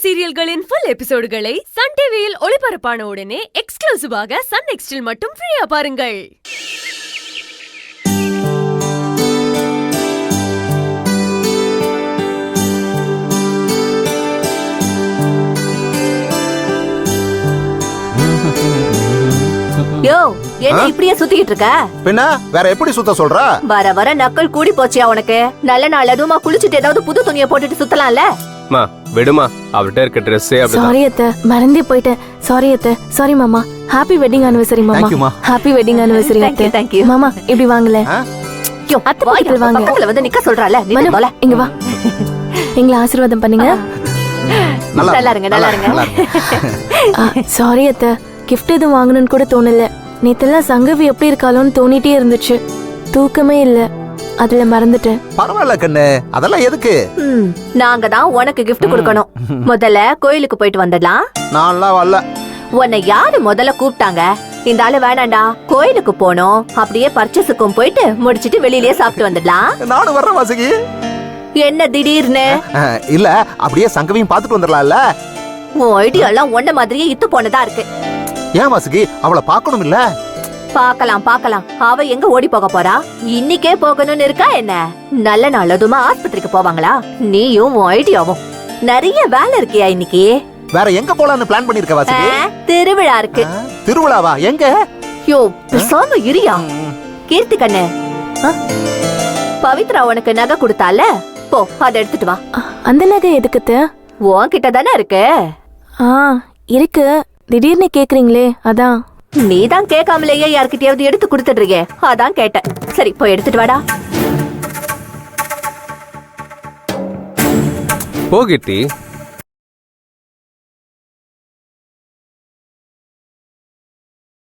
சீரியல்களின் full எபிசோடுகளை Sun டிவியில் ஒளிபரப்பான உடனே எக்ஸ்க்ளூசிவாக சன் நெக்ஸ்டில் மட்டும் ஃப்ரீயா பாருங்கள். யோ, என்ன இப்படியே சுத்திட்டு இருக்க? பின்ன வேற எப்படி சுத்த சொல்ற? வர வர நக்கல் கூடி போச்சியா உனக்கு? நல்ல நாள் அதுமா குளிச்சிட்டு ஏதாவது புது துணியை போட்டுட்டு சுத்தலாம்ல? மா விடுமா, அவர்ட்ட இருக்க ட்ரெஸ்ஸே அப்படிதான். சாரி அத்தை, மறந்தே போயிட்டேன். சாரி அத்தை, சாரி மாமா. ஹாப்பி வெட்டிங் ஆனிவர்சரி மாமா. Thank you, மா. ஹாப்பி வெட்டிங் ஆனிவர்சரி அத்தை. Thank you. மாமா இப்படி வாங்கல. யோ, அத்தை பக்கத்துல வாங்க. பக்கத்துல வந்து நிக்க சொல்றால, நீ மனு, போல. இங்க வா. எங்களை ஆசீர்வாதம் பண்ணுங்க. நல்லா இருங்க, நல்லா இருங்க. சாரி அத்தை, கிஃப்ட் எதுவும் வாங்கணும்னு கூட தோணல. நேத்தெல்லாம் சங்கவி எப்படி இருக்காளோன்னு தோணிட்டே இருந்துச்சு. தூக்கமே இல்ல, அதுல மறந்துட்டேன். பரவாயில்ல கண்ணு, அதெல்லாம் எதுக்கு? நாங்க தான் உனக்கு gift கொடுக்கணும். முதல்ல கோயிலுக்கு போயிட்டு வந்துடலாம். நான்லாம் வரல. உன்னை யாரு முதல்ல கூப்பிட்டாங்க? இந்த ஆளு வேணாண்டா, கோயிலுக்கு போனோம். அப்படியே பர்ச்சேஸுக்கும் போயிட்டு முடிச்சிட்டு வெளியிலேயே சாப்பிட்டு வந்துடலாம். நானும் வர்றேன் வாசுகி. என்ன திடீர்னு? இல்ல, அப்படியே சங்கவியும் பாத்துட்டு வந்துடலாம்ல. உன் ஐடியா எல்லாம் ஒன்ன மாதிரியே இத்து போனதா இருக்கு. ஏன் வாசுகி, அவளை பார்க்கணும் இல்ல? பாக்கலாம் பாக்கலாம். அவ எங்க ஓடி போக போறா? இன்னிக்கே போகணும்னு இருக்கா என்ன? நல்ல நாள் அதுமா ஆஸ்பத்திரிக்கு போவாங்களா? நீயும் உன் ஐடியாவும். நிறைய வேலை இருக்கியா இன்னைக்கு? வேற எங்க போலான்னு பிளான் பண்ணிருக்க வாசுகி? திருவிழா இருக்கு. திருவிழாவா? எங்க? யோ, பேசாம இரியா. கீர்த்தி கண்ணு, பவித்ரா உனக்கு நகை கொடுத்தால, போ அதை எடுத்துட்டு வா. அந்த நகை எதுக்குத்த? உன்கிட்ட தானே இருக்கு. இருக்கு. திடீர்னு கேக்குறீங்களே, அதான். நீதான் கேட்காமலேயே யார்கிட்டயாவது எடுத்து கொடுத்துடுறியே, அதான் கேட்டேன். சரி, போய் எடுத்துட்டு வாடா. போகிட்டி